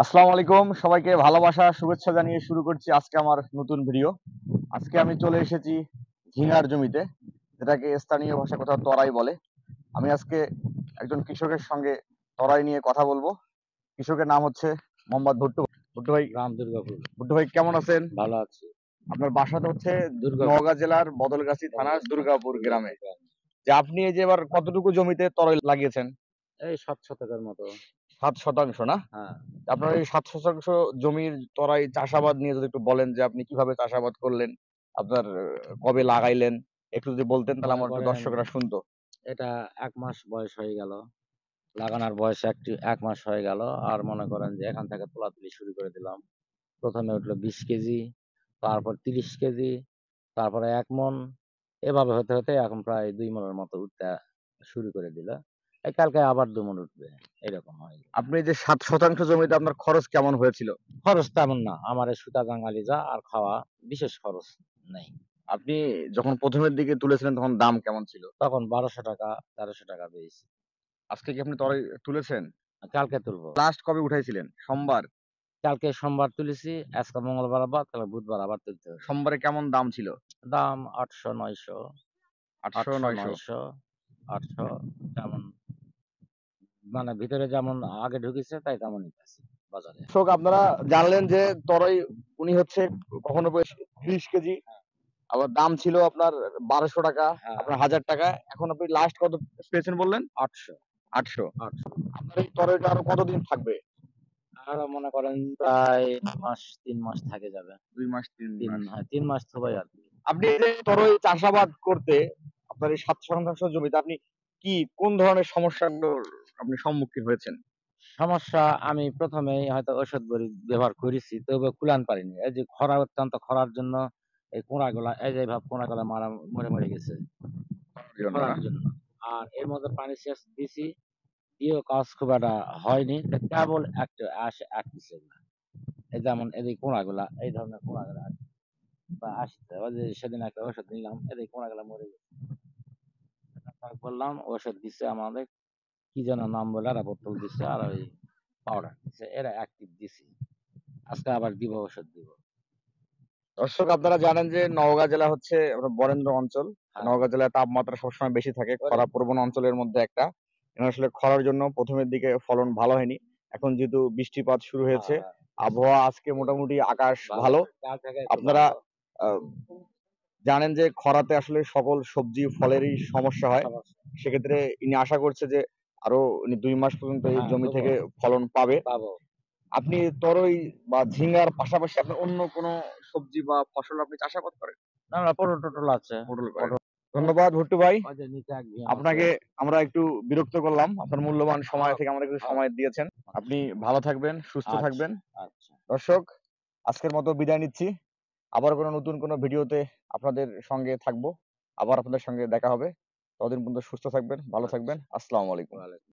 আসসালামু আলাইকুম, সবাইকে ভালোবাসা শুভেচ্ছা জানিয়ে শুরু করছি আজকে আমার নতুন ভিডিও। আজকে আমি চলে এসেছি ঝিঙার জমিতে, যেটাকে স্থানীয় ভাষায় কোথাও তরাই বলে। আমি আজকে একজন কৃষকের সঙ্গে তরাই নিয়ে কথা বলবো। কৃষকের নাম হচ্ছে মোহাম্মদ ভুট্টু। ভুট্টু ভাই, গ্রাম দুর্গাপুর। ভুট্টু ভাই কেমন আছেন? ভালো আছি। আপনার বাসাটা হচ্ছে দুর্গাপুর। নওগাঁ জেলার বদলগাছি থানার দুর্গাপুর গ্রামে। যে আপনি এই যে এবার কতটুকু জমিতে তরাই লাগিয়েছেন? এই ৭ শতকের মতো। 7 শতাংশ না? হ্যাঁ। আপনার এই 7 শতাংশ জমির তরাই চাষাবাদ নিয়ে যদি একটু বলেন যে আপনি কিভাবে চাষাবাদ করলেন, আপনার কবে লাগাইলেন, একটু যদি বলতেন তাহলে মনে আমার একটু করেন দর্শকরা শুনতো। এটা ১ মাস বয়স হয়ে গেল। লাগানোর বয়স ১ মাস হয়ে গেল। আর মনে করেন যে এখান থেকে তোলাতুলি শুরু করে দিলাম। ১ম এ উঠলো ২০ কেজি, তারপর ৩০ কেজি, তারপরে ১ মণ। এভাবে হতে, হতে এখন প্রায় ২ মণের মতো উঠতে শুরু করে দিল। এই কালকে আবার ২ মণ উঠবে। এরকম হয়। আপনি এই যে 7 শতাংশ জমিতে আপনার খরচ কেমন হয়েছিল? খরচ তেমন না। আমার এই সুতা জাঙ্গালি যা আর খাওয়া, বিশেষ খরচ নেই। আপনি যখন প্রথমের দিকে তুলেছিলেন তখন দাম কেমন ছিল? তখন ৳১২০০ ৳১৩০০ পেয়েছি। আজকে কি আপনি তরাই তুলেছেন? কালকে তুলবো। লাস্ট কবে উঠাইছিলেন? সোমবার? কালকে সোমবার তুলেছি, আজকে মঙ্গলবার আবার, কালকে বুধবার আবার তুলতে হবে। সোমবারে কেমন দাম ছিল? দাম ৮০০, ৯০০, 800, ৮০০, 900। ৯০০, ৮০০ যেমন মানে ভিতরে যেমন আগে ঢুকেছে তাই তেমনই পাচ্ছি বাজারে। দর্শক, আপনারা জানলেন যে তরাই উনি হচ্ছে কখনো পেয়েছে 30 কেজি, আবার দাম ছিল আপনার 1200 টাকা, হ্যাঁ, আপনার 1000 টাকা। এখন আপনি লাস্ট কত পেয়েছেন বললেন? ৮০০, 800। ৮০০। আপনার এই তরলটা আরো কতদিন থাকবে? আরো মনে করেন প্রায় ৩ মাস থেকে যাবে। 2 মাস, 3 মাস। হ্যাঁ, ৩ মাস থোবাই আরকি। আপনি এই যে তরল চাষাবাদ করতে আপনার এই 7 শতাংশ জমিতে আপনি কোন ধরনের সমস্যাগুলোর আপনি সম্মুখীন হয়েছেন? সমস্যা আমি ১ম এই হয়তো ঔষধ ব্যবহার করেছি, তবে কুলান পারিনি। এই যে খরা, অত্যন্ত খরার জন্য এই কুঁড়াগুলা এই যে এভাবে কুঁড়াগুলা মরে গেছে এই জন্য খরার না? জন্য। আর এর মধ্যে পানি সেচ দিছি, দিয়েও কাজ খুব একটা হয়নি। তা কেবল একটা আসতেছে এগুলা। এই যেমন এই কুঁড়াগুলা, এই ধরনের কুঁড়াগুলা আসছে। ওই যে সেদিন একটা ঔষধ নিলাম, এই কুঁড়াগুলা মরে গেছে। বললাম ঔষধ দিছে আমাদের, কি যেন নাম বলে এরা বোতল দিছে আর ওই পাউডার দিছে। এরা অ্যাক্টিভ দিছি। আজকে আবার দিব, ওষুধ দিব। দর্শক, আপনারা জানেন যে নওগাঁ জেলা হচ্ছে আপনার বরেন্দ্র অঞ্চল। হ্যাঁ। নওগাঁ জেলায় তাপমাত্রা সবসময় বেশি থাকে। খরা প্রবণ অঞ্চলের মধ্যে একটা। এখানে আসলে খরার জন্য প্রথমের দিকে ফলন ভালো হয়নি। এখন যেহেতু বৃষ্টিপাত শুরু হয়েছে, হ্যাঁ। আবহাওয়া আজকে মোটামুটি আকাশ ভালো। কাল থেকে একটু আপনারা ভালো। আ জানেন যে খরাতে আসলে সকল সবজি ফলেরই সমস্যা হয়। সমস্যা। সেক্ষেত্রে ইনি আশা করছে যে আরো ইনি ২ মাস পর্যন্ত এই হ্যাঁ, জমি দেবো। থেকে ফলন পাবে। পাবো। আপনি তরই বা ঝিঙ্গার পাশাপাশি আপনি অন্য কোনো সবজি বা ফসল আপনি চাষাবাদ করেন? না, না, পটল-টটল আছে। পটল করেন। পটল। ধন্যবাদ ভুট্টু ভাই। ওই যে নিচে এক বিঘা মতো। আপনাকে আমরা একটু বিরক্ত করলাম। আপনার মূল্যবান সময় থেকে আমাদের কিছু আ সময় দিয়েছেন। আপনি ভালো থাকবেন, সুস্থ আচ্ছা, থাকবেন। আচ্ছা। দর্শক, আজকের মতো বিদায় নিচ্ছি। আবার কোনো নতুন কোনো ভিডিওতে আপনাদের সঙ্গে থাকবো। আবার আপনাদের সঙ্গে দেখা হবে। ততদিন পর্যন্ত সুস্থ থাকবেন, ভালো আচ্ছা। থাকবেন। আসসালামু আলাইকুম। ওয়ালাইকুম